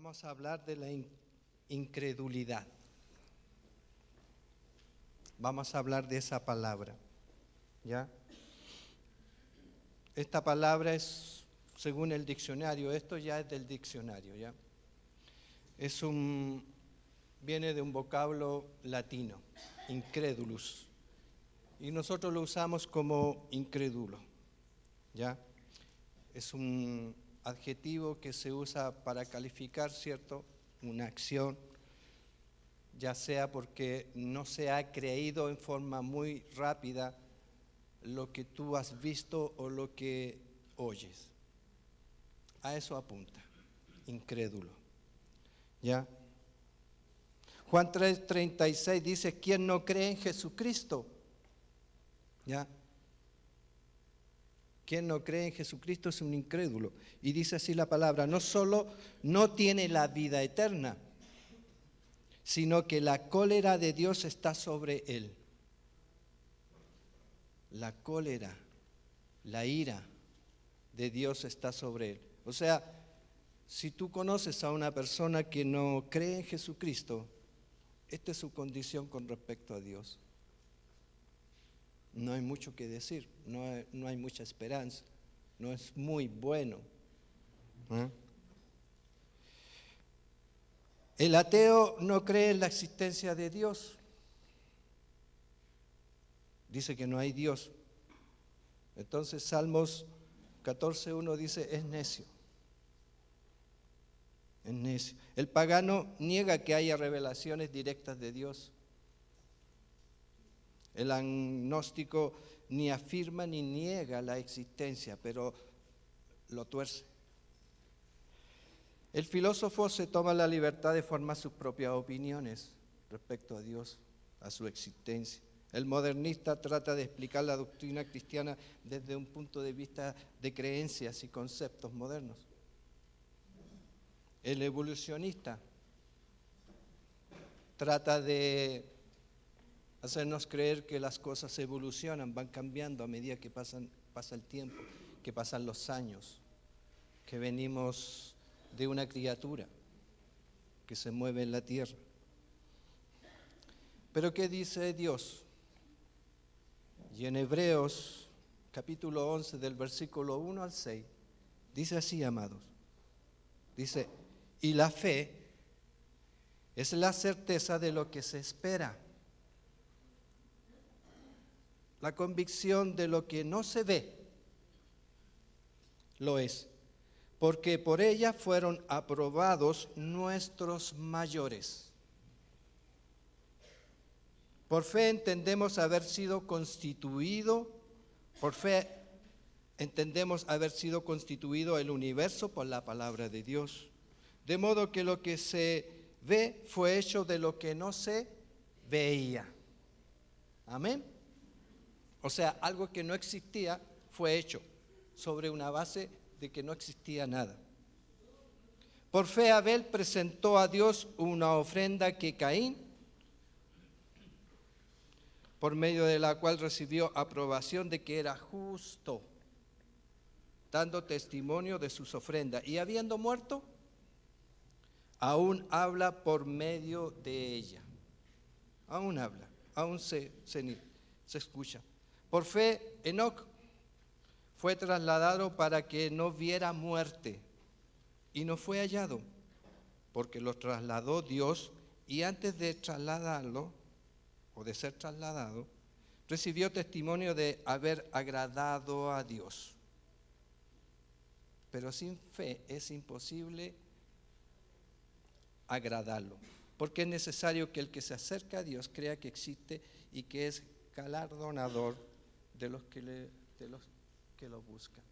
Vamos a hablar de la incredulidad. Vamos a hablar de esa palabra, ¿ya? Esta palabra es, según el diccionario, esto ya es del diccionario, ¿ya? Viene de un vocablo latino, incredulus, y nosotros lo usamos como incrédulo, ¿ya? Es un adjetivo que se usa para calificar, ¿cierto?, una acción, ya sea porque no se ha creído en forma muy rápida lo que tú has visto o lo que oyes. A eso apunta, incrédulo, ¿ya? Juan 3:36 dice, ¿quién no cree en Jesucristo? ¿Ya? Quien no cree en Jesucristo es un incrédulo. Y dice así la palabra, no solo no tiene la vida eterna, sino que la cólera de Dios está sobre él. La cólera, la ira de Dios está sobre él. O sea, si tú conoces a una persona que no cree en Jesucristo, esta es su condición con respecto a Dios. No hay mucho que decir, no hay mucha esperanza, no es muy bueno. El ateo no cree en la existencia de Dios. Dice que no hay Dios. Entonces Salmos 14:1 dice, es necio. Es necio. El pagano niega que haya revelaciones directas de Dios. El agnóstico ni afirma ni niega la existencia, pero lo tuerce. El filósofo se toma la libertad de formar sus propias opiniones respecto a Dios, a su existencia. El modernista trata de explicar la doctrina cristiana desde un punto de vista de creencias y conceptos modernos. El evolucionista trata de hacernos creer que las cosas evolucionan, van cambiando a medida que pasa el tiempo, que pasan los años, que venimos de una criatura que se mueve en la tierra. Pero ¿qué dice Dios? Y en Hebreos capítulo 11 del versículo 1 al 6, dice así, amados, dice, y la fe es la certeza de lo que se espera, la convicción de lo que no se ve, lo es, porque por ella fueron aprobados nuestros mayores. Por fe entendemos haber sido constituido el universo por la palabra de Dios. De modo que lo que se ve fue hecho de lo que no se veía. Amén. O sea, algo que no existía fue hecho sobre una base de que no existía nada. Por fe Abel presentó a Dios una ofrenda que Caín, por medio de la cual recibió aprobación de que era justo, dando testimonio de sus ofrendas. Y habiendo muerto, aún habla por medio de ella. Aún habla, aún se escucha. Por fe, Enoc fue trasladado para que no viera muerte, y no fue hallado, porque lo trasladó Dios, y antes de trasladarlo, o de ser trasladado, recibió testimonio de haber agradado a Dios. Pero sin fe es imposible agradarlo, porque es necesario que el que se acerca a Dios crea que existe y que es galardonador de los que lo buscan.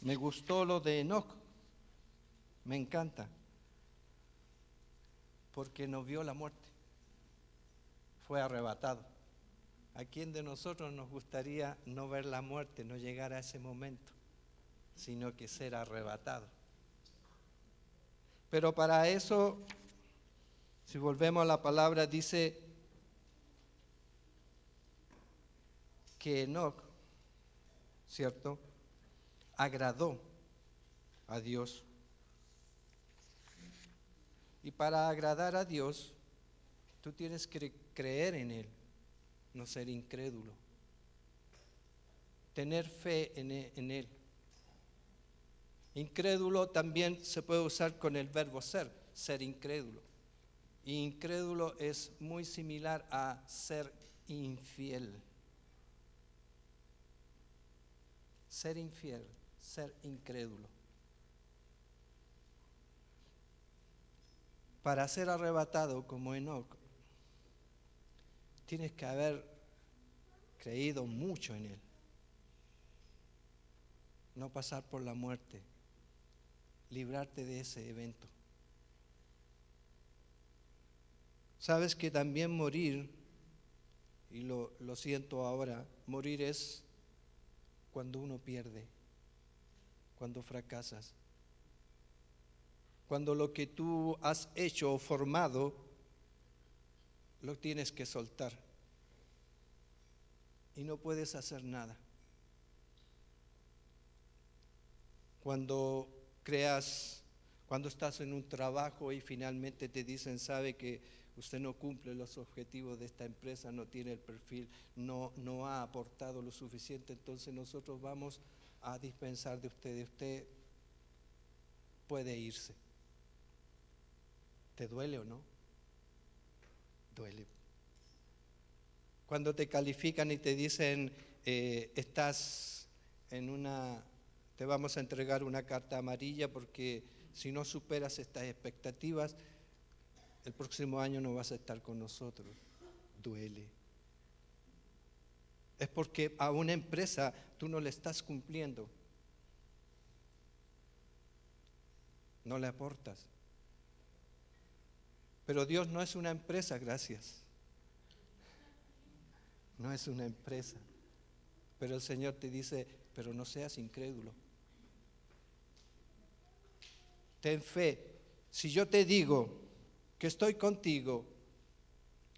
Me gustó lo de Enoc, me encanta, porque no vio la muerte, fue arrebatado. ¿A quién de nosotros nos gustaría no ver la muerte, no llegar a ese momento, sino que ser arrebatado? Pero para eso, si volvemos a la palabra, dice que Enoc, ¿cierto?, agradó a Dios. Y para agradar a Dios, tú tienes que creer en Él, no ser incrédulo. Tener fe en Él. Incrédulo también se puede usar con el verbo ser incrédulo. Y incrédulo es muy similar a ser infiel. Ser infiel, ser incrédulo. Para ser arrebatado como Enoc, tienes que haber creído mucho en Él. No pasar por la muerte, librarte de ese evento. Sabes que también morir, y lo siento ahora, morir es cuando uno pierde, cuando fracasas, cuando lo que tú has hecho o formado lo tienes que soltar y no puedes hacer nada. Cuando cuando estás en un trabajo y finalmente te dicen, sabe que usted no cumple los objetivos de esta empresa, no tiene el perfil, no ha aportado lo suficiente, entonces nosotros vamos a dispensar de usted. Usted puede irse. ¿Te duele o no? Duele. Cuando te califican y te dicen, estás te vamos a entregar una carta amarilla porque si no superas estas expectativas, el próximo año no vas a estar con nosotros. Duele. Es porque a una empresa tú no le estás cumpliendo. No le aportas. Pero Dios no es una empresa, gracias. No es una empresa. Pero el Señor te dice, pero no seas incrédulo. Ten fe. Si yo te digo que estoy contigo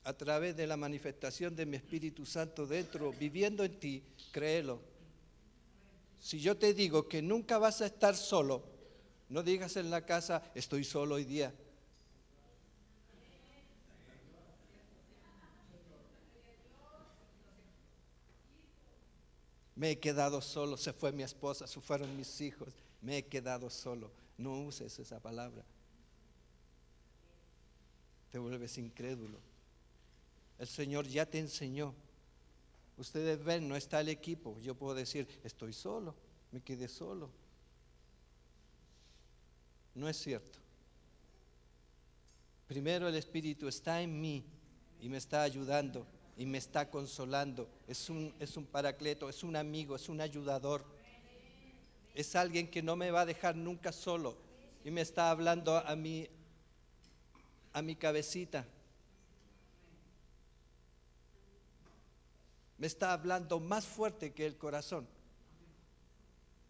a través de la manifestación de mi Espíritu Santo dentro, viviendo en ti, créelo. Si yo te digo que nunca vas a estar solo, no digas en la casa, estoy solo hoy día. Me he quedado solo, se fue mi esposa, se fueron mis hijos, me he quedado solo. No uses esa palabra. Te vuelves incrédulo. El Señor ya te enseñó. Ustedes ven, no está el equipo. Yo puedo decir, estoy solo, me quedé solo. No es cierto. Primero el Espíritu está en mí y me está ayudando y me está consolando. Es un paracleto, es un amigo, es un ayudador. Es alguien que no me va a dejar nunca solo y me está hablando a mi cabecita. Me está hablando más fuerte que el corazón.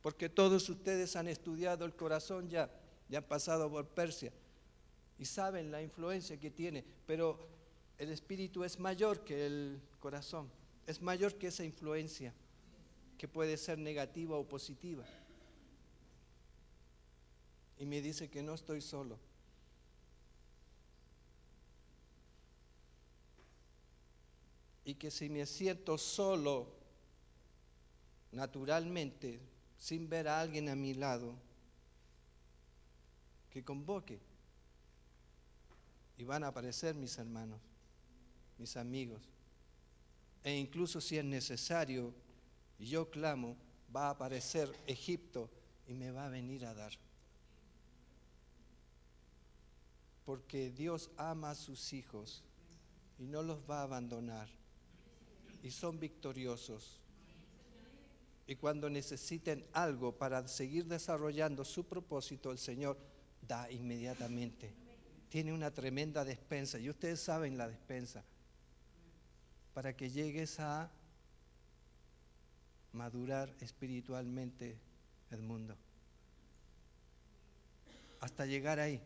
Porque todos ustedes han estudiado el corazón ya han pasado por Persia y saben la influencia que tiene, pero el espíritu es mayor que el corazón, es mayor que esa influencia que puede ser negativa o positiva. Y me dice que no estoy solo. Y que si me siento solo, naturalmente, sin ver a alguien a mi lado, que convoque. Y van a aparecer mis hermanos, mis amigos. E incluso si es necesario, y yo clamo, va a aparecer Egipto y me va a venir a dar. Porque Dios ama a sus hijos y no los va a abandonar. Y son victoriosos. Y cuando necesiten algo para seguir desarrollando su propósito, el Señor da inmediatamente. Tiene una tremenda despensa, y ustedes saben la despensa, para que llegues a madurar espiritualmente el mundo. Hasta llegar ahí.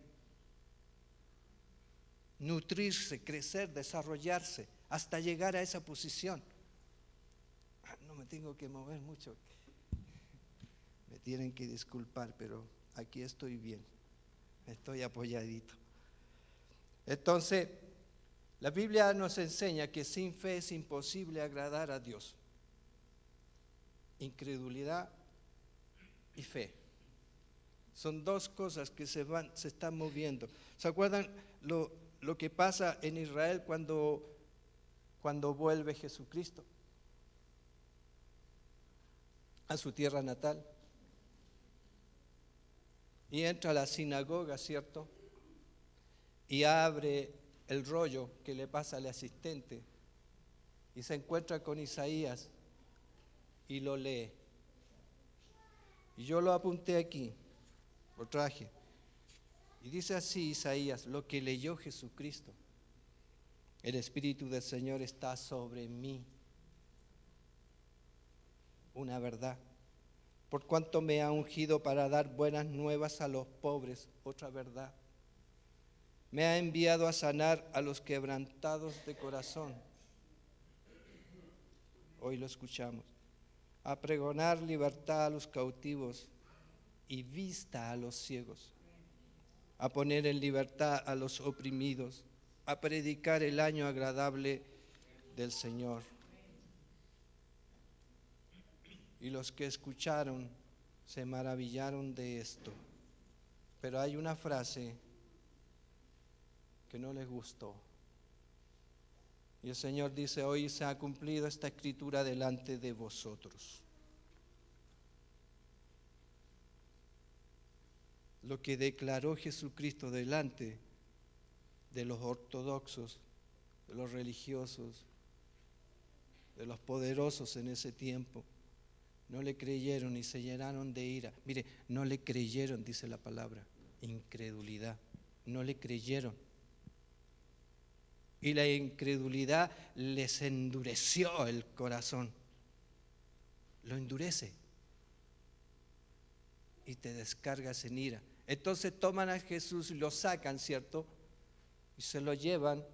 Nutrirse, crecer, desarrollarse, hasta llegar a esa posición. No me tengo que mover mucho. Me tienen que disculpar, pero aquí estoy bien, estoy apoyadito. Entonces, la Biblia nos enseña que sin fe es imposible agradar a Dios. Incredulidad y fe. Son dos cosas que se están moviendo. ¿Se acuerdan lo que pasa en Israel cuando vuelve Jesucristo a su tierra natal? Y entra a la sinagoga, ¿cierto? Y abre el rollo que le pasa al asistente y se encuentra con Isaías y lo lee. Y yo lo apunté aquí, lo traje. Y dice así Isaías, lo que leyó Jesucristo: el Espíritu del Señor está sobre mí. Una verdad. Por cuanto me ha ungido para dar buenas nuevas a los pobres. Otra verdad. Me ha enviado a sanar a los quebrantados de corazón. Hoy lo escuchamos. A pregonar libertad a los cautivos y vista a los ciegos. A poner en libertad a los oprimidos. A predicar el año agradable del Señor. Y los que escucharon se maravillaron de esto. Pero hay una frase que no les gustó. Y el Señor dice: hoy se ha cumplido esta escritura delante de vosotros. Lo que declaró Jesucristo delante de los ortodoxos, de los religiosos, de los poderosos en ese tiempo, no le creyeron y se llenaron de ira. Mire, no le creyeron, dice la palabra, incredulidad. No le creyeron. Y la incredulidad les endureció el corazón. Lo endurece. Y te descargas en ira. Entonces toman a Jesús y lo sacan, ¿cierto? Y se lo llevan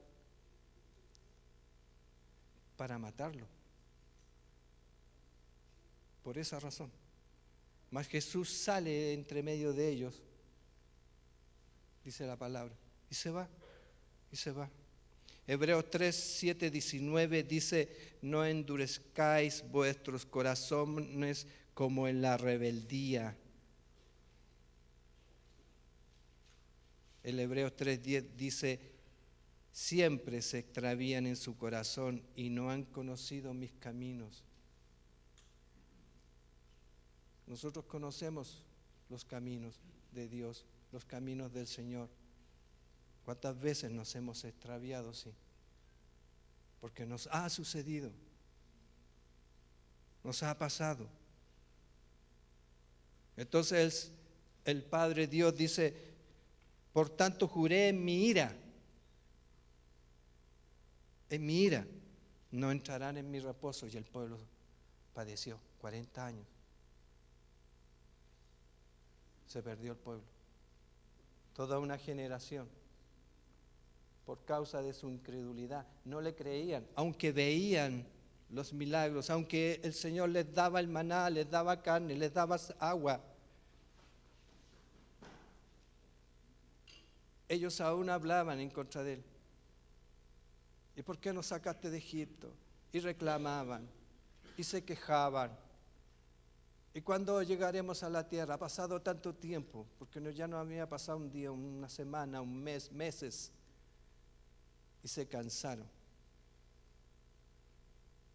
para matarlo. Por esa razón. Mas Jesús sale entre medio de ellos, dice la palabra, y se va, y se va. Hebreos 3, 7, 19 dice: no endurezcáis vuestros corazones como en la rebeldía. El Hebreos 3, 10 dice: siempre se extravían en su corazón y no han conocido mis caminos. Nosotros conocemos los caminos de Dios, los caminos del Señor. ¿Cuántas veces nos hemos extraviado? Sí. Porque nos ha sucedido. Nos ha pasado. Entonces el Padre Dios dice: por tanto juré en mi ira, no entrarán en mi reposo. Y el pueblo padeció 40 años. Se perdió el pueblo. Toda una generación. Por causa de su incredulidad. No le creían, aunque veían los milagros, aunque el Señor les daba el maná, les daba carne, les daba agua. Ellos aún hablaban en contra de él. ¿Y por qué nos sacaste de Egipto? Y reclamaban, y se quejaban. ¿Y cuándo llegaremos a la tierra? Ha pasado tanto tiempo, porque ya no había pasado un día, una semana, un mes, meses. Y se cansaron.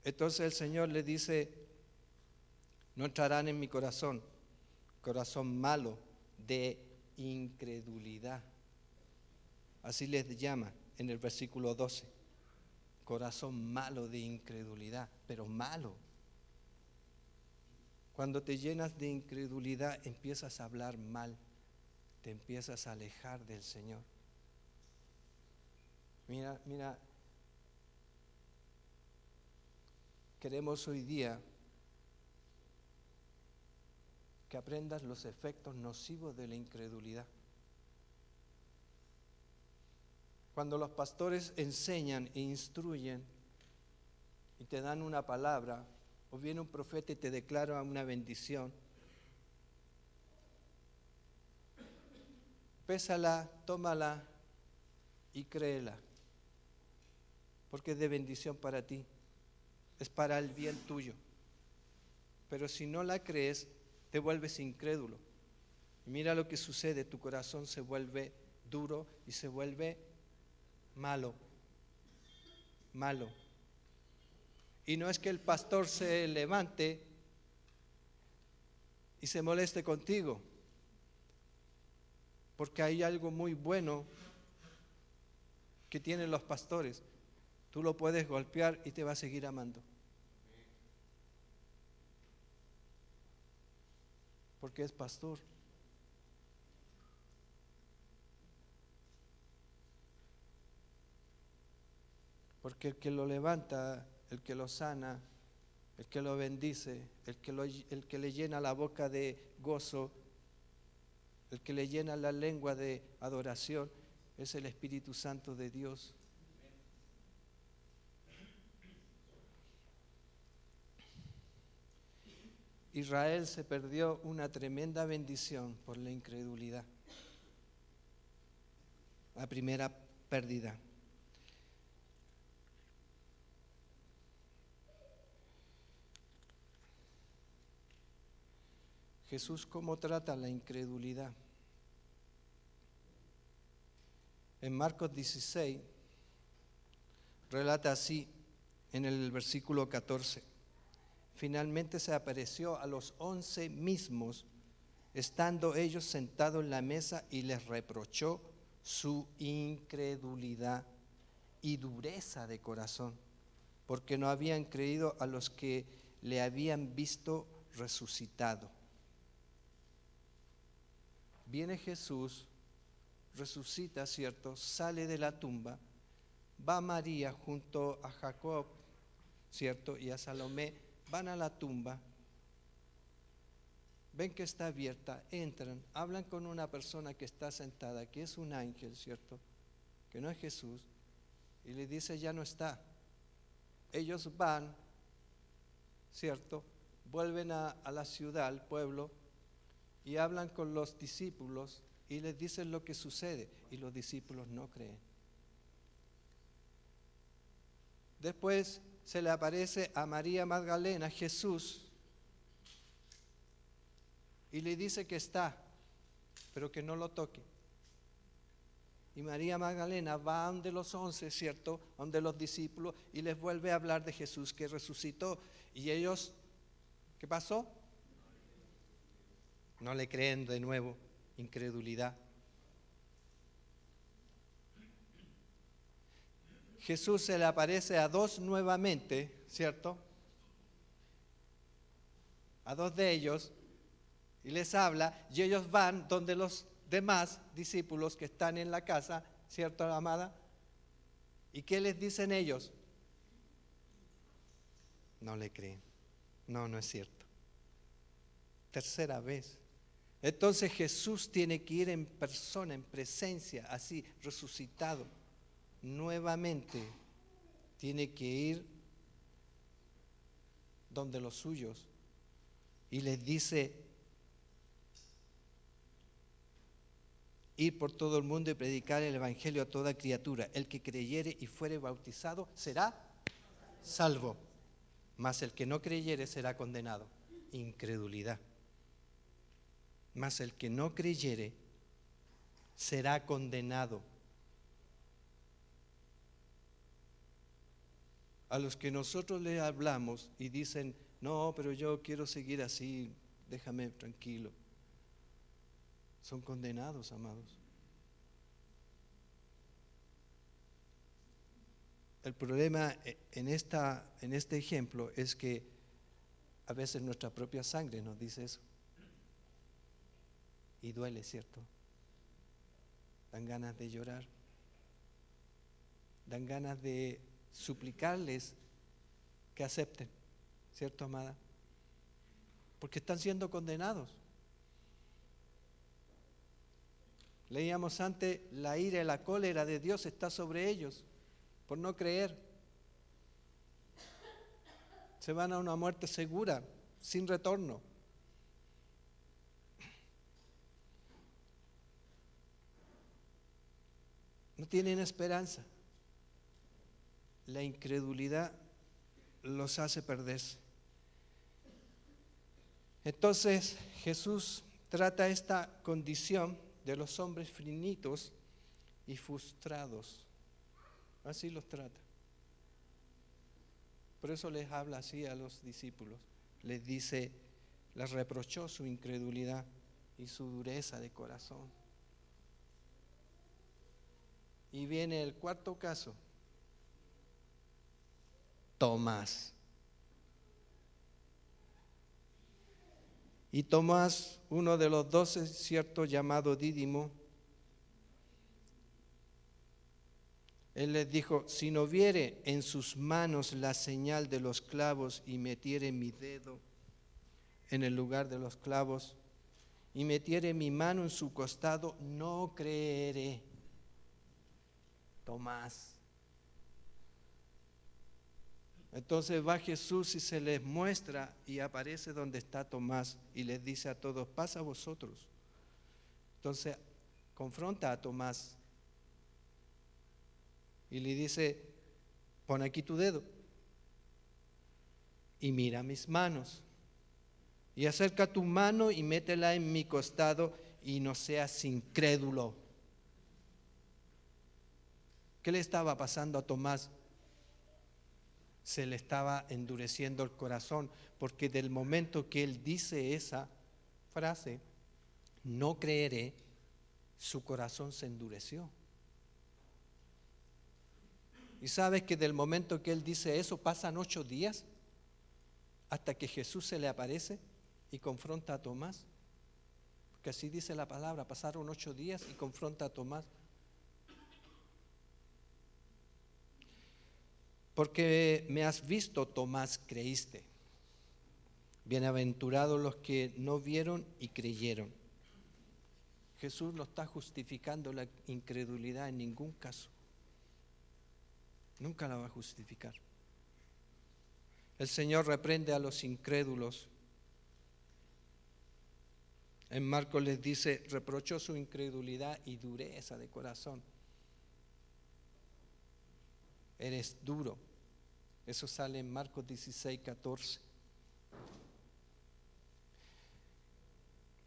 Entonces el Señor les dice: no entrarán en mi corazón malo de incredulidad. Así les llama en el versículo 12. Corazón malo de incredulidad, pero malo. Cuando te llenas de incredulidad, empiezas a hablar mal, te empiezas a alejar del Señor. Mira, queremos hoy día que aprendas los efectos nocivos de la incredulidad. Cuando los pastores enseñan e instruyen y te dan una palabra, o viene un profeta y te declara una bendición, pésala, tómala y créela, porque es de bendición para ti, es para el bien tuyo. Pero si no la crees, te vuelves incrédulo. Y mira lo que sucede, tu corazón se vuelve duro y se vuelve malo. Y no es que el pastor se levante y se moleste contigo, porque hay algo muy bueno que tienen los pastores. Tú lo puedes golpear y te va a seguir amando. Porque es pastor. Porque el que lo levanta, el que lo sana, el que lo bendice, el que le llena la boca de gozo, el que le llena la lengua de adoración, es el Espíritu Santo de Dios. Israel se perdió una tremenda bendición por la incredulidad. La primera pérdida. Jesús, ¿cómo trata la incredulidad? En Marcos 16 relata así en el versículo 14. Finalmente se apareció a los 11 mismos, estando ellos sentados en la mesa, y les reprochó su incredulidad y dureza de corazón, porque no habían creído a los que le habían visto resucitado. Viene Jesús, resucita, ¿cierto? Sale de la tumba, va María junto a Jacob, ¿cierto? Y a Salomé, van a la tumba, ven que está abierta, entran, hablan con una persona que está sentada, que es un ángel, ¿cierto? Que no es Jesús, y le dice, ya no está. Ellos van, ¿cierto? Vuelven a la ciudad, al pueblo, y hablan con los discípulos y les dicen lo que sucede, y los discípulos no creen. Después se le aparece a María Magdalena Jesús y le dice que está, pero que no lo toque. Y María Magdalena va donde los 11, ¿cierto? Donde los discípulos, y les vuelve a hablar de Jesús que resucitó. Y ellos, ¿qué pasó? No le creen de nuevo, incredulidad. Jesús se le aparece a dos nuevamente, ¿cierto? A dos de ellos, y les habla, y ellos van donde los demás discípulos que están en la casa, ¿cierto, amada? ¿Y qué les dicen ellos? No le creen. No, no es cierto. Tercera vez. Entonces Jesús tiene que ir en persona, en presencia, así, resucitado. Nuevamente tiene que ir donde los suyos y les dice, ir por todo el mundo y predicar el evangelio a toda criatura. El que creyere y fuere bautizado será salvo, mas el que no creyere será condenado. Incredulidad. Mas el que no creyere será condenado. A los que nosotros le hablamos y dicen, no, pero yo quiero seguir así, déjame tranquilo, son condenados, amados. El problema en este ejemplo es que a veces nuestra propia sangre nos dice eso. Y duele, ¿cierto? Dan ganas de llorar. Dan ganas de suplicarles que acepten, ¿cierto, amada? Porque están siendo condenados. Leíamos antes, la ira y la cólera de Dios está sobre ellos por no creer. Se van a una muerte segura, sin retorno. No tienen esperanza. La incredulidad los hace perderse. Entonces Jesús trata esta condición de los hombres finitos y frustrados. Así los trata. Por eso les habla así a los discípulos. Les dice, les reprochó su incredulidad y su dureza de corazón. Y viene el cuarto caso. Tomás. Y Tomás, uno de los 12, cierto, llamado Dídimo, él les dijo, si no viere en sus manos la señal de los clavos y metiere mi dedo en el lugar de los clavos y metiere mi mano en su costado, no creeré. Tomás. Entonces va Jesús y se les muestra y aparece donde está Tomás y les dice a todos, pasa a vosotros. Entonces confronta a Tomás y le dice, pon aquí tu dedo y mira mis manos y acerca tu mano y métela en mi costado y no seas incrédulo. ¿Qué le estaba pasando a Tomás? Se le estaba endureciendo el corazón, porque del momento que él dice esa frase, no creeré, su corazón se endureció. Y sabes que del momento que él dice eso, pasan 8 días hasta que Jesús se le aparece y confronta a Tomás. Porque así dice la palabra, pasaron 8 días y confronta a Tomás. Porque me has visto, Tomás, creíste. Bienaventurados los que no vieron y creyeron. Jesús no está justificando la incredulidad en ningún caso. Nunca la va a justificar. El Señor reprende a los incrédulos. En Marcos les dice, reprochó su incredulidad y dureza de corazón. Eres duro. Eso sale en Marcos 16, 14.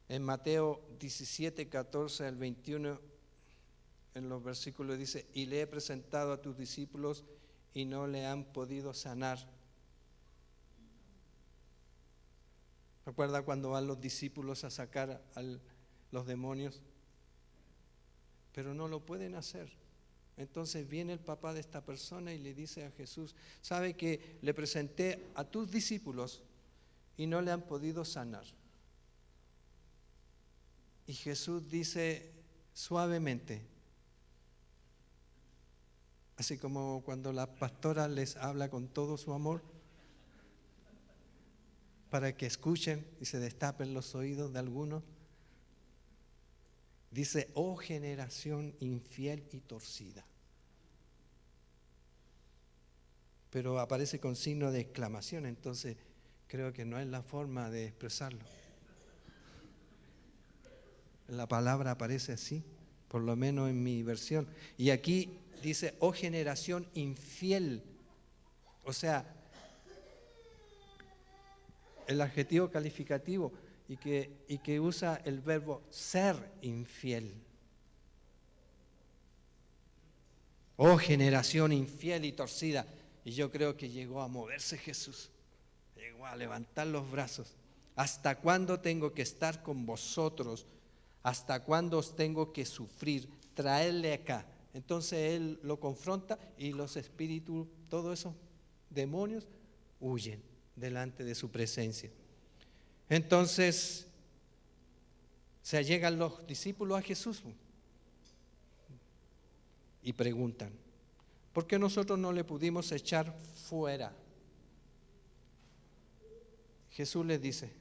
En Mateo 17, 14 al 21, en los versículos dice, y le he presentado a tus discípulos y no le han podido sanar. ¿Recuerda cuando van los discípulos a sacar a los demonios? Pero no lo pueden hacer. Entonces viene el papá de esta persona y le dice a Jesús, ¿sabe que le presenté a tus discípulos y no le han podido sanar? Y Jesús dice suavemente, así como cuando la pastora les habla con todo su amor, para que escuchen y se destapen los oídos de algunos, dice, oh generación infiel y torcida. Pero aparece con signo de exclamación, entonces creo que no es la forma de expresarlo. La palabra aparece así, por lo menos en mi versión. Y aquí dice, oh generación infiel. O sea, el adjetivo calificativo y que usa el verbo ser infiel. Oh generación infiel y torcida. Y yo creo que llegó a moverse Jesús. Llegó a levantar los brazos. ¿Hasta cuándo tengo que estar con vosotros? ¿Hasta cuándo os tengo que sufrir? Traerle acá. Entonces él lo confronta y los espíritus, todos esos demonios, huyen delante de su presencia. Entonces se allegan los discípulos a Jesús y preguntan, ¿por qué nosotros no le pudimos echar fuera? Jesús les dice,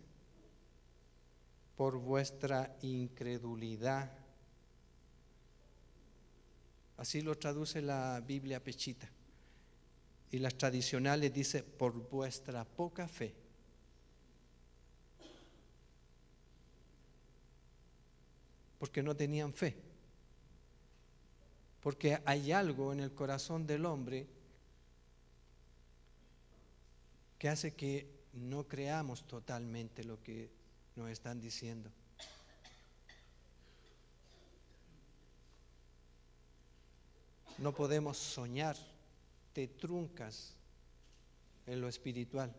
por vuestra incredulidad. Así lo traduce la Biblia Pechita. Y las tradicionales dice, por vuestra poca fe. Porque no tenían fe. Porque hay algo en el corazón del hombre que hace que no creamos totalmente lo que nos están diciendo. No podemos soñar, te truncas en lo espiritual.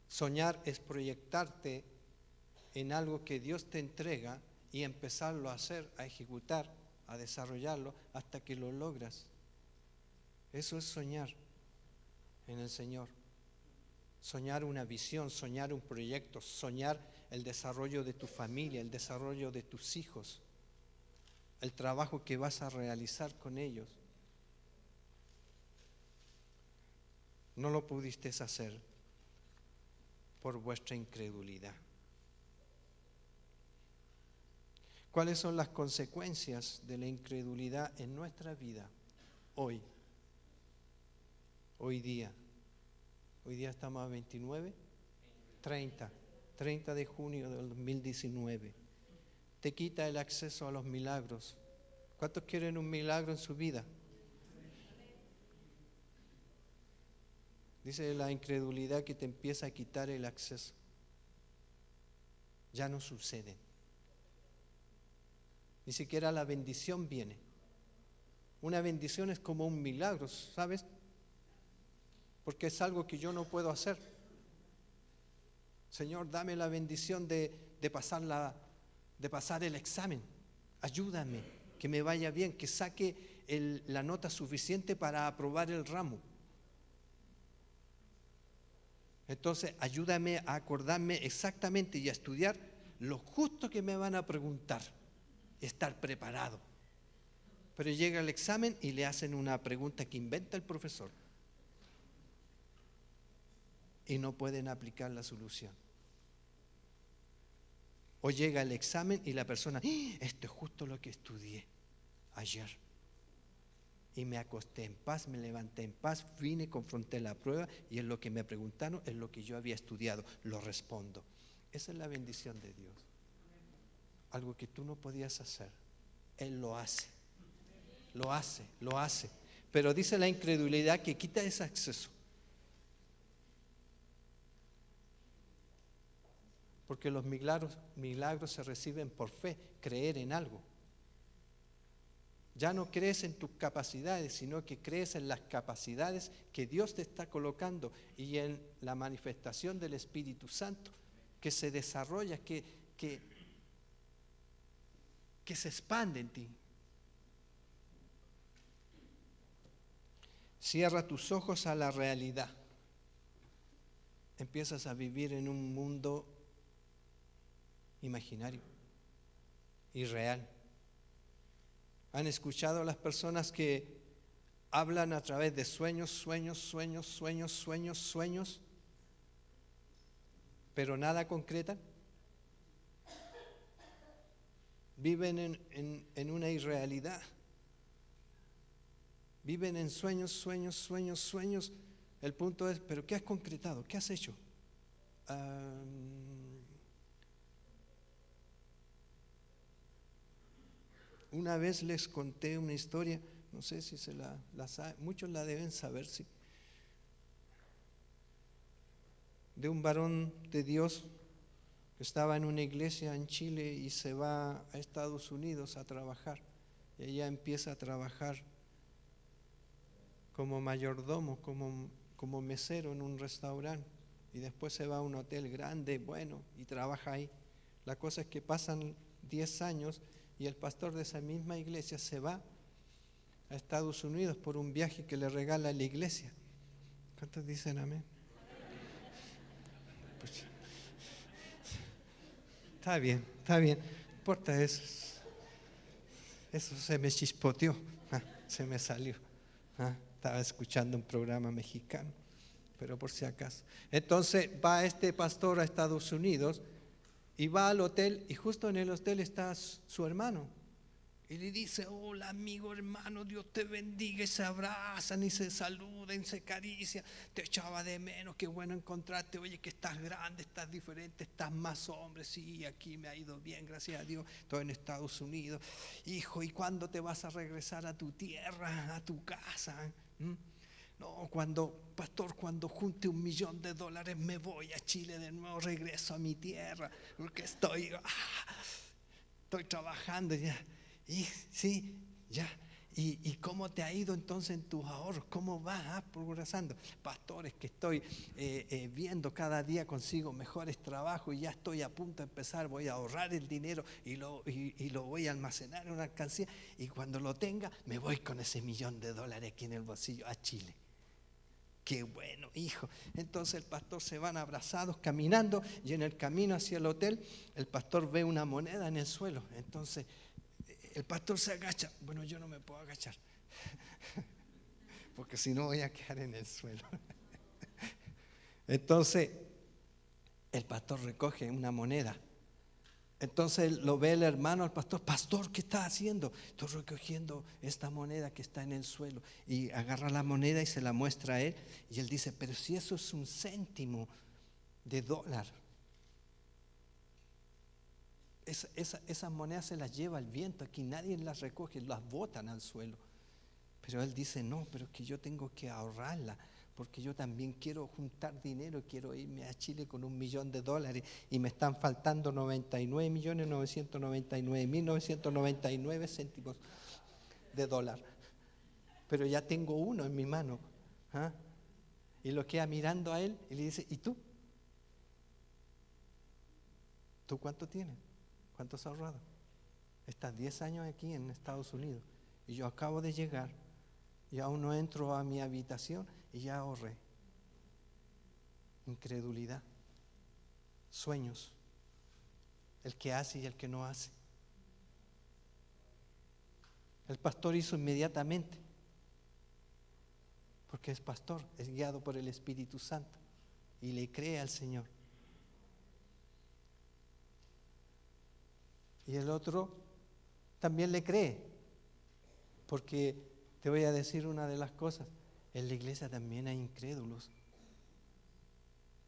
Soñar es proyectarte en algo que Dios te entrega y empezarlo a hacer, a ejecutar, a desarrollarlo hasta que lo logras. Eso es soñar en el Señor. Soñar una visión, soñar un proyecto, soñar el desarrollo de tu familia, el desarrollo de tus hijos, el trabajo que vas a realizar con ellos. No lo pudiste hacer por vuestra incredulidad. ¿Cuáles son las consecuencias de la incredulidad en nuestra vida hoy? Hoy día estamos a 29, 30 de junio del 2019. Te quita el acceso a los milagros. ¿Cuántos quieren un milagro en su vida? Dice la incredulidad que te empieza a quitar el acceso. Ya no sucede. Ni siquiera la bendición viene. Una bendición es como un milagro, ¿sabes? Porque es algo que yo no puedo hacer. Señor, dame la bendición de pasar el examen. Ayúdame, que me vaya bien, que saque la nota suficiente para aprobar el ramo. Entonces, ayúdame a acordarme exactamente y a estudiar lo justo que me van a preguntar. Estar preparado. Pero llega el examen y le hacen una pregunta que inventa el profesor. Y no pueden aplicar la solución. O llega el examen y la persona, esto es justo lo que estudié ayer. Y me acosté en paz, me levanté en paz, vine, confronté la prueba y es lo que me preguntaron, es lo que yo había estudiado, lo respondo. Esa es la bendición de Dios. Algo que tú no podías hacer. Él lo hace. Lo hace. Pero dice la incredulidad que quita ese acceso. Porque los milagros se reciben por fe, creer en algo. Ya no crees en tus capacidades, sino que crees en las capacidades que Dios te está colocando y en la manifestación del Espíritu Santo que se desarrolla, que se expande en ti. Cierra tus ojos a la realidad. Empiezas a vivir en un mundo imaginario, irreal. ¿Han escuchado a las personas que hablan a través de sueños, pero nada concretan? Viven en una irrealidad. Viven en sueños. El punto es, ¿pero qué has concretado? ¿Qué has hecho? Una vez les conté una historia, no sé si se la saben, muchos la deben saber, sí, de un varón de Dios que estaba en una iglesia en Chile y se va a Estados Unidos a trabajar. Y ella empieza a trabajar como mayordomo, como mesero en un restaurante. Y después se va a un hotel grande, bueno, y trabaja ahí. La cosa es que pasan 10 años y el pastor de esa misma iglesia se va a Estados Unidos por un viaje que le regala la iglesia. ¿Cuántos dicen amén? Pues, está bien, no importa eso. Eso se me chispoteó, se me salió. Estaba escuchando un programa mexicano, pero por si acaso. Entonces va este pastor a Estados Unidos y va al hotel y justo en el hotel está su hermano. Y le dice, hola amigo, hermano, Dios te bendiga, y se abrazan y se saluden, se acarician. Te echaba de menos, qué bueno encontrarte. Oye, que estás grande, estás diferente, estás más hombre. Sí, aquí me ha ido bien, gracias a Dios. Estoy en Estados Unidos. Hijo, ¿y cuándo te vas a regresar a tu tierra, a tu casa? No, pastor, cuando junte $1.000.000 me voy a Chile de nuevo, regreso a mi tierra, porque estoy trabajando ya. Y sí, ya. ¿Y cómo te ha ido entonces en tus ahorros? ¿Cómo vas progresando? Pastores, que estoy viendo cada día consigo mejores trabajos y ya estoy a punto de empezar, voy a ahorrar el dinero y lo voy a almacenar en una alcancía, y cuando lo tenga me voy con ese $1.000.000 aquí en el bolsillo a Chile. Qué bueno, hijo. Entonces el pastor se van abrazados caminando, y en el camino hacia el hotel el pastor ve una moneda en el suelo. Entonces el pastor se agacha. Bueno, yo no me puedo agachar porque si no voy a quedar en el suelo. Entonces el pastor recoge una moneda. Entonces lo ve el hermano al pastor. Pastor, ¿qué está haciendo? Estoy recogiendo esta moneda que está en el suelo. Y agarra la moneda y se la muestra a él. Y él dice, pero si eso es un céntimo de dólar. Esas monedas se las lleva el viento. Aquí nadie las recoge, las botan al suelo. Pero él dice, no, pero es que yo tengo que ahorrarla, porque yo también quiero juntar dinero, quiero irme a Chile con $1.000.000 y me están faltando 99.999.999 céntimos de dólar. Pero ya tengo uno en mi mano. ¿Ah? Y lo queda mirando a él y le dice, ¿y tú? ¿Tú cuánto tienes? ¿Cuánto has ahorrado? Estás 10 años aquí en Estados Unidos y yo acabo de llegar y aún no entro a mi habitación y ya ahorré. Incredulidad, sueños, el que hace y el que no hace. El pastor hizo inmediatamente, porque es pastor, es guiado por el Espíritu Santo y le cree al Señor. Y el otro también le cree, porque te voy a decir una de las cosas, en la iglesia también hay incrédulos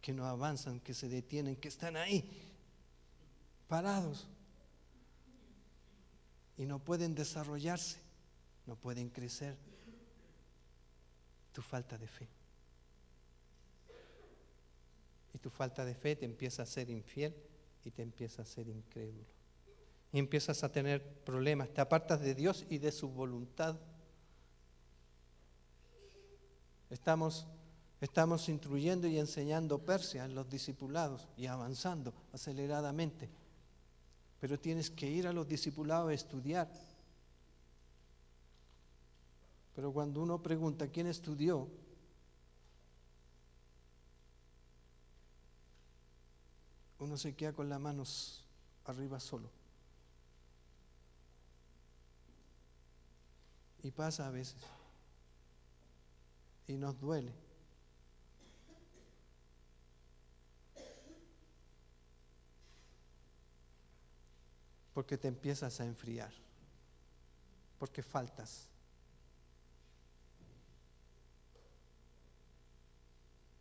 que no avanzan, que se detienen, que están ahí parados y no pueden desarrollarse, no pueden crecer. Tu falta de fe. Y tu falta de fe te empieza a ser infiel y te empieza a ser incrédulo. Y empiezas a tener problemas, te apartas de Dios y de su voluntad. Estamos instruyendo y enseñando Persia en los discipulados y avanzando aceleradamente. Pero tienes que ir a los discipulados a estudiar. Pero cuando uno pregunta quién estudió, uno se queda con las manos arriba solo. Y pasa a veces. Y nos duele. Porque te empiezas a enfriar. Porque faltas.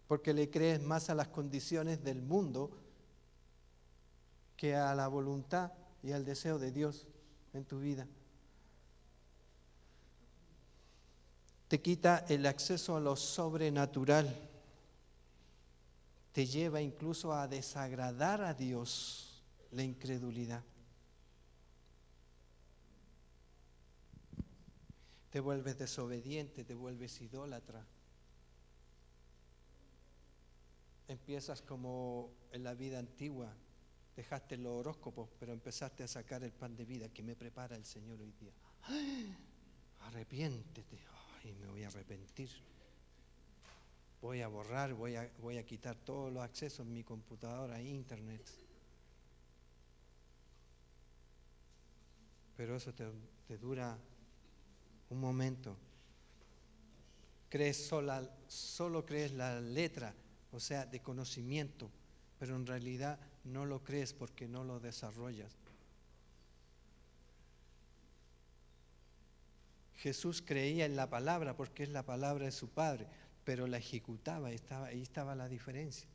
Porque le crees más a las condiciones del mundo que a la voluntad y al deseo de Dios en tu vida. Te quita el acceso a lo sobrenatural. Te lleva incluso a desagradar a Dios, la incredulidad. Te vuelves desobediente, te vuelves idólatra. Empiezas como en la vida antigua, dejaste los horóscopos, pero empezaste a sacar el pan de vida que me prepara el Señor hoy día. ¡Ay! Arrepiéntete. Ay, me voy a arrepentir. Voy a borrar, voy a quitar todos los accesos en mi computadora a internet. Pero eso te dura un momento. Solo crees la letra, o sea, de conocimiento, pero en realidad no lo crees porque no lo desarrollas. Jesús creía en la palabra porque es la palabra de su Padre, pero la ejecutaba, ahí estaba la diferencia.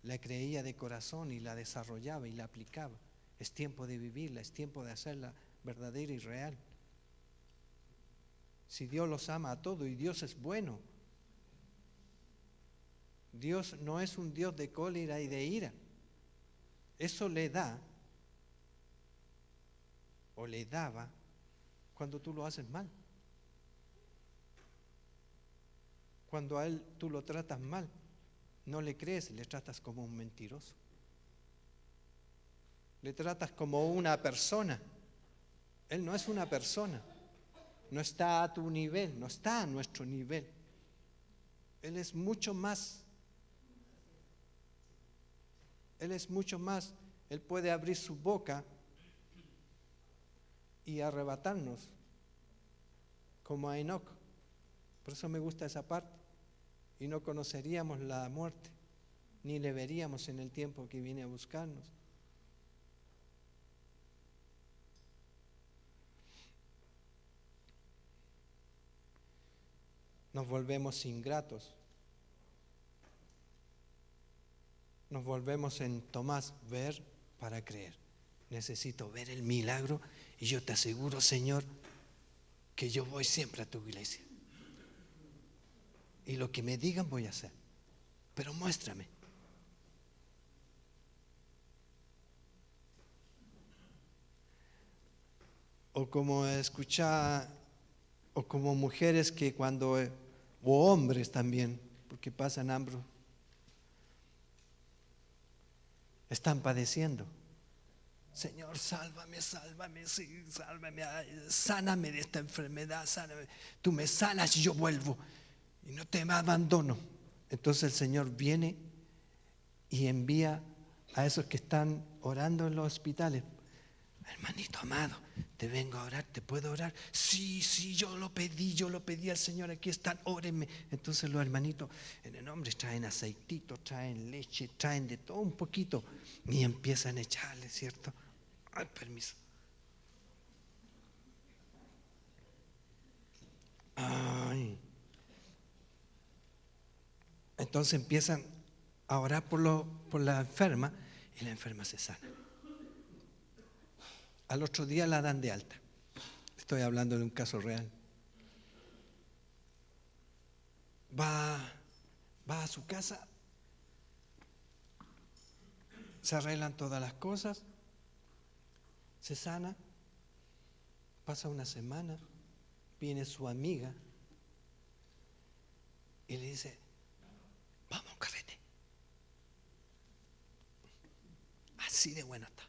La creía de corazón y la desarrollaba y la aplicaba. Es tiempo de vivirla, es tiempo de hacerla verdadera y real. Si Dios los ama a todos y Dios es bueno, Dios no es un Dios de cólera y de ira. Eso le da o le daba cuando tú lo haces mal. Cuando a Él tú lo tratas mal, no le crees, le tratas como un mentiroso. Le tratas como una persona. Él no es una persona. No está a tu nivel, no está a nuestro nivel. Él es mucho más. Él es mucho más. Él puede abrir su boca y arrebatarnos como a Enoc. Por eso me gusta esa parte. Y no conoceríamos la muerte, ni le veríamos en el tiempo que viene a buscarnos. Nos volvemos ingratos. Nos volvemos en Tomás, ver para creer. Necesito ver el milagro y yo te aseguro, Señor, que yo voy siempre a tu iglesia. Y lo que me digan voy a hacer. Pero muéstrame. O como escuchar, o como mujeres que cuando, o hombres también, porque pasan hambre, están padeciendo. Señor, sálvame, sálvame, sí, sálvame, sáname de esta enfermedad, sáname. Tú me sanas y yo vuelvo y no te abandono. Entonces el Señor viene y envía a esos que están orando en los hospitales. Hermanito amado, te vengo a orar, ¿te puedo orar? Sí, yo lo pedí al Señor, aquí están, órenme. Entonces los hermanitos en el nombre traen aceitito, traen leche, traen de todo un poquito y empiezan a echarle, ¿cierto? Ay, permiso. Ay. Entonces empiezan a orar por la enferma y la enferma se sana. Al otro día la dan de alta. Estoy hablando de un caso real. Va a su casa, se arreglan todas las cosas, se sana, pasa una semana, viene su amiga y le dice, vamos a un carrete. Así de bueno está.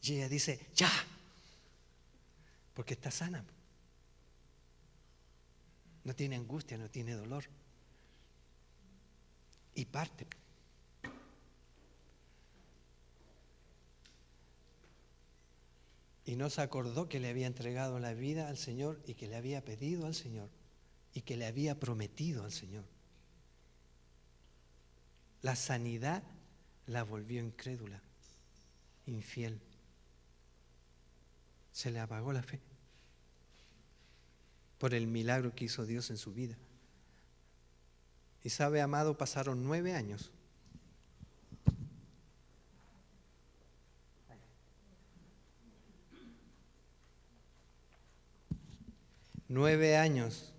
Y ella dice, ya, porque está sana. No tiene angustia, no tiene dolor. Y parte. Y no se acordó que le había entregado la vida al Señor y que le había pedido al Señor y que le había prometido al Señor. La sanidad la volvió incrédula, infiel. Se le apagó la fe por el milagro que hizo Dios en su vida. Y sabe, amado, pasaron 9 años. Nueve años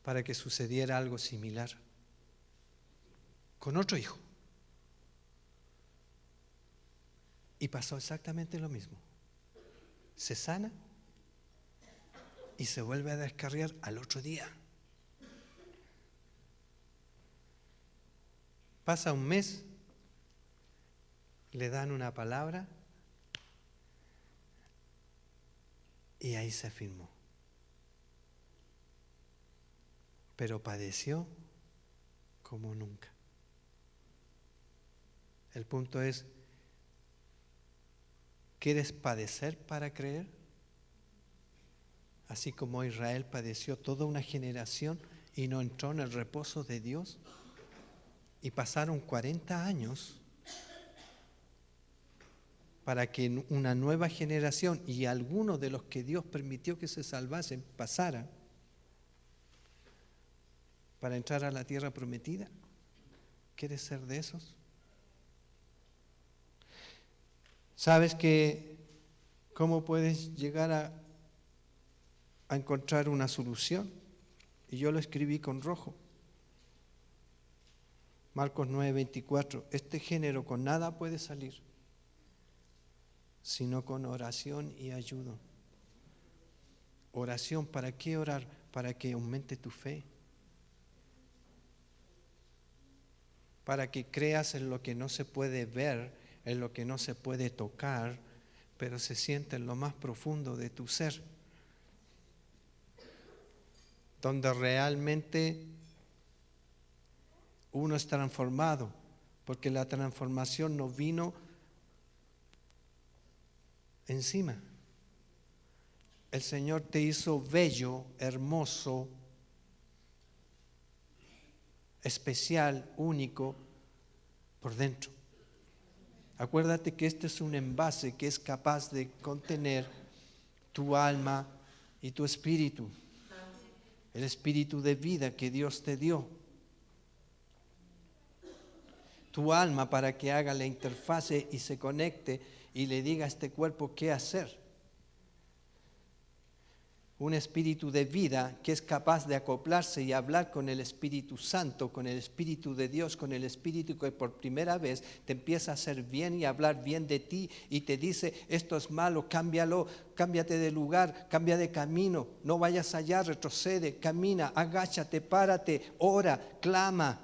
para que sucediera algo similar con otro hijo. Y pasó exactamente lo mismo. Se sana y se vuelve a descarriar al otro día. Pasa un mes, le dan una palabra y ahí se afirmó. Pero padeció como nunca. El punto es, ¿quieres padecer para creer? Así como Israel padeció toda una generación y no entró en el reposo de Dios. Y pasaron 40 años para que una nueva generación y algunos de los que Dios permitió que se salvasen pasaran para entrar a la tierra prometida. ¿Quieres ser de esos? ¿Sabes cómo puedes llegar a encontrar una solución? Y yo lo escribí con rojo. Marcos 9:24. Este género con nada puede salir, sino con oración y ayuno. Oración, ¿para qué orar? Para que aumente tu fe. Para que creas en lo que no se puede ver, en lo que no se puede tocar, pero se siente en lo más profundo de tu ser. Donde realmente uno es transformado, porque la transformación no vino encima. El Señor te hizo bello, hermoso, especial, único, por dentro. Acuérdate que este es un envase que es capaz de contener tu alma y tu espíritu, el espíritu de vida que Dios te dio. Tu alma para que haga la interfase y se conecte y le diga a este cuerpo qué hacer. Un espíritu de vida que es capaz de acoplarse y hablar con el Espíritu Santo, con el Espíritu de Dios, con el Espíritu que por primera vez te empieza a hacer bien y a hablar bien de ti y te dice, esto es malo, cámbialo, cámbiate de lugar, cambia de camino, no vayas allá, retrocede, camina, agáchate, párate, ora, clama,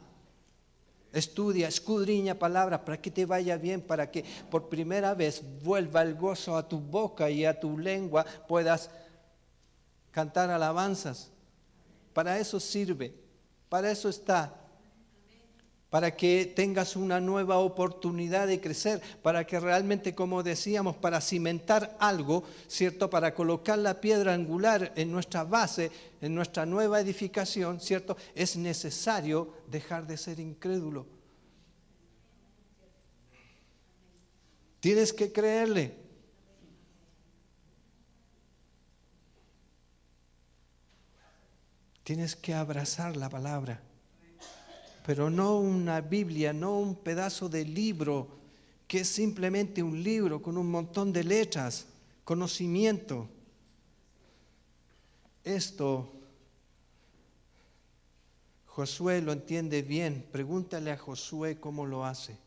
estudia, escudriña palabras para que te vaya bien, para que por primera vez vuelva el gozo a tu boca y a tu lengua, puedas cantar alabanzas. Para eso sirve, para eso está, para que tengas una nueva oportunidad de crecer, para que realmente, como decíamos, para cimentar algo, ¿cierto? Para colocar la piedra angular en nuestra base, en nuestra nueva edificación, ¿cierto? Es necesario dejar de ser incrédulo. Tienes que creerle. Tienes que abrazar la palabra, pero no una Biblia, no un pedazo de libro que es simplemente un libro con un montón de letras, conocimiento. Esto Josué lo entiende bien. Pregúntale a Josué cómo lo hace.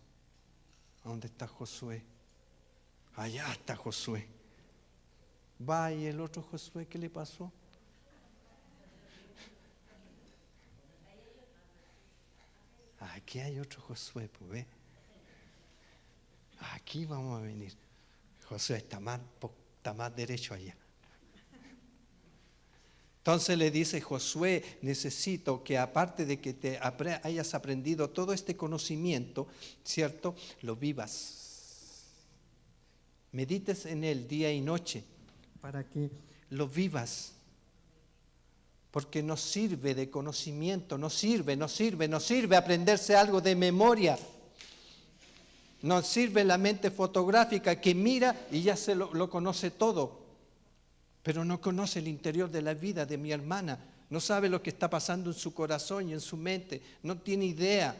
¿Dónde está Josué? Allá está Josué. Va, y el otro Josué, ¿qué le pasó? Aquí hay otro Josué, pues ve. Aquí vamos a venir. Josué está más derecho allá. Entonces le dice Josué, necesito que aparte de que te hayas aprendido todo este conocimiento, ¿cierto? Lo vivas. Medites en él día y noche para que lo vivas. Porque no sirve de conocimiento, no sirve aprenderse algo de memoria. No sirve la mente fotográfica que mira y ya se lo conoce todo, pero no conoce el interior de la vida de mi hermana, no sabe lo que está pasando en su corazón y en su mente, no tiene idea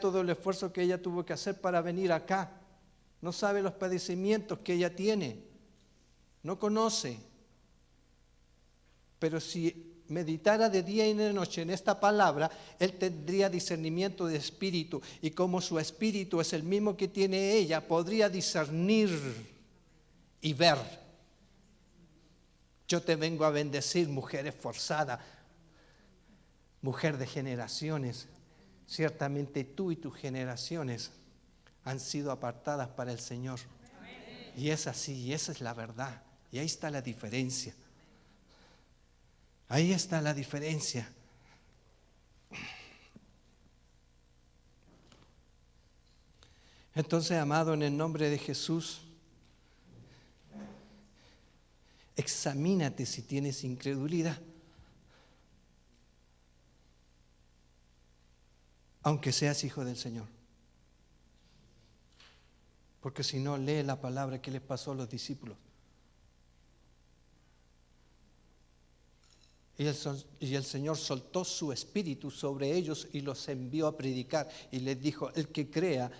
todo el esfuerzo que ella tuvo que hacer para venir acá, no sabe los padecimientos que ella tiene, no conoce. Pero si meditara de día y de noche en esta palabra, él tendría discernimiento de espíritu. Y como su espíritu es el mismo que tiene ella, podría discernir y ver. Yo te vengo a bendecir, mujer esforzada, mujer de generaciones. Ciertamente tú y tus generaciones han sido apartadas para el Señor. Y es así, y esa es la verdad. Y ahí está la diferencia. Ahí está la diferencia. Entonces, amado, en el nombre de Jesús, examínate si tienes incredulidad. Aunque seas hijo del Señor. Porque si no, lee la palabra que les pasó a los discípulos. Y el Señor soltó su espíritu sobre ellos y los envió a predicar. Y les dijo, el que crea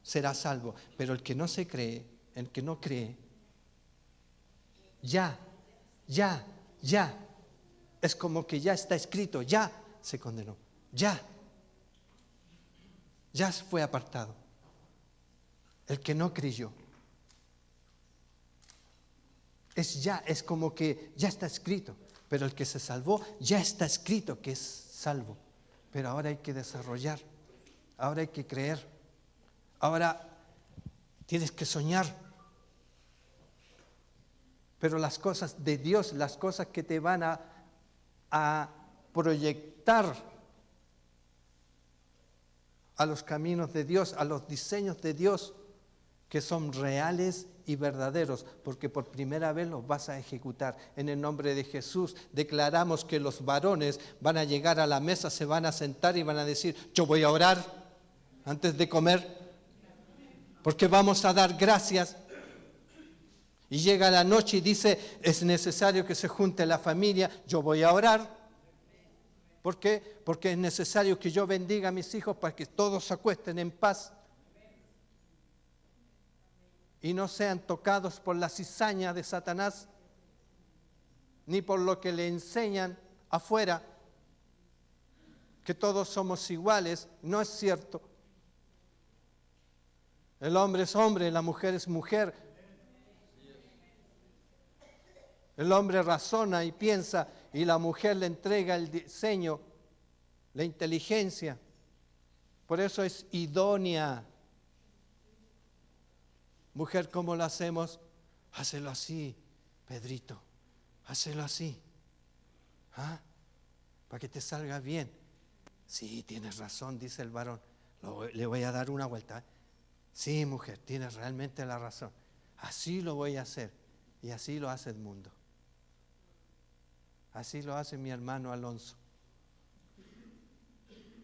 será salvo. Pero el que no se cree, el que no cree, ya. Es como que ya está escrito, ya se condenó, ya fue apartado. El que no creyó. Es como que ya está escrito. Pero el que se salvó, ya está escrito que es salvo. Pero ahora hay que desarrollar, ahora hay que creer, ahora tienes que soñar. Pero las cosas de Dios, las cosas que te van a proyectar a los caminos de Dios, a los diseños de Dios, que son reales y verdaderos, porque por primera vez los vas a ejecutar. En el nombre de Jesús declaramos que los varones van a llegar a la mesa, se van a sentar y van a decir, yo voy a orar antes de comer, porque vamos a dar gracias. Y llega la noche y dice, es necesario que se junte la familia, yo voy a orar. ¿Por qué? Porque es necesario que yo bendiga a mis hijos para que todos se acuesten en paz y no sean tocados por la cizaña de Satanás, ni por lo que le enseñan afuera, que todos somos iguales. No es cierto. El hombre es hombre, la mujer es mujer. El hombre razona y piensa, y la mujer le entrega el diseño, la inteligencia. Por eso es idónea. Mujer, ¿cómo lo hacemos? Hácelo así, Pedrito, hácelo así. ¿Ah? Para que te salga bien. Sí, tienes razón, dice el varón. Le voy a dar una vuelta. Sí, mujer, tienes realmente la razón. Así lo voy a hacer. Y así lo hace Edmundo. Así lo hace mi hermano Alonso.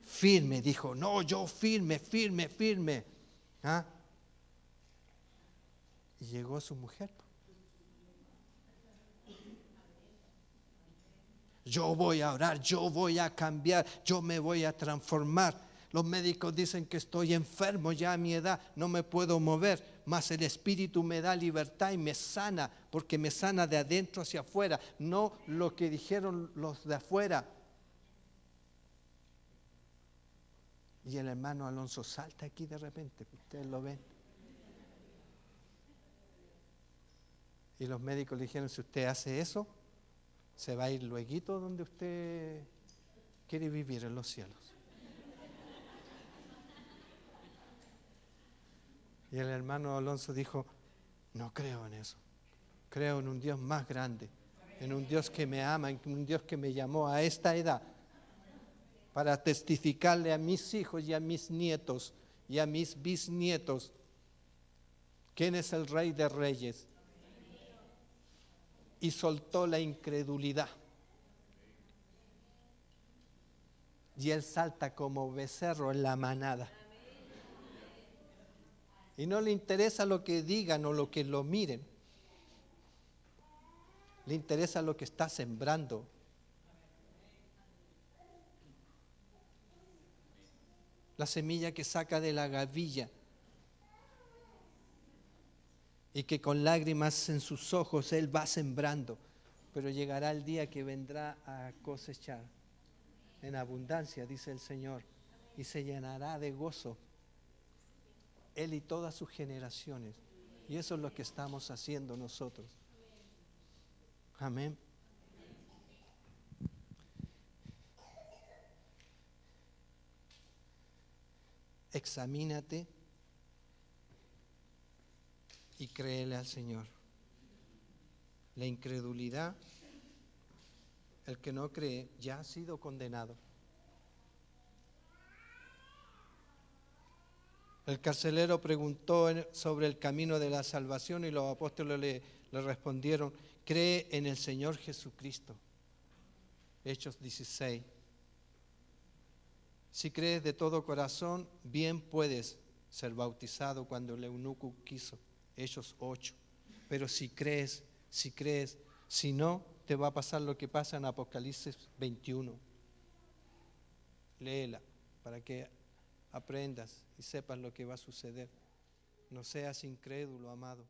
Firme, dijo. No, yo firme. ¿Ah? Y llegó su mujer. Yo voy a orar, yo voy a cambiar, yo me voy a transformar. Los médicos dicen que estoy enfermo ya a mi edad, no me puedo mover, mas el Espíritu me da libertad y me sana, porque me sana de adentro hacia afuera, no lo que dijeron los de afuera. Y el hermano Alonso salta aquí de repente, ustedes lo ven. Y los médicos le dijeron, si usted hace eso, se va a ir lueguito donde usted quiere vivir, en los cielos. Y el hermano Alonso dijo, no creo en eso. Creo en un Dios más grande, en un Dios que me ama, en un Dios que me llamó a esta edad para testificarle a mis hijos y a mis nietos y a mis bisnietos quién es el Rey de Reyes. Y soltó la incredulidad. Y él salta como becerro en la manada. Y no le interesa lo que digan o lo que lo miren. Le interesa lo que está sembrando. La semilla que saca de la gavilla. Y que con lágrimas en sus ojos él va sembrando. Pero llegará el día que vendrá a cosechar en abundancia, dice el Señor, y se llenará de gozo él y todas sus generaciones. Y eso es lo que estamos haciendo nosotros. Amén. Examínate y créele al Señor. La incredulidad, el que no cree, ya ha sido condenado. El carcelero preguntó sobre el camino de la salvación y los apóstoles le respondieron, cree en el Señor Jesucristo. Hechos 16. Si crees de todo corazón, bien puedes. ser bautizado cuando el eunuco quiso, Hechos 8. Pero si crees, si no, te va a pasar lo que pasa en Apocalipsis 21. Léela para que aprendas y sepas lo que va a suceder. No seas incrédulo, amado.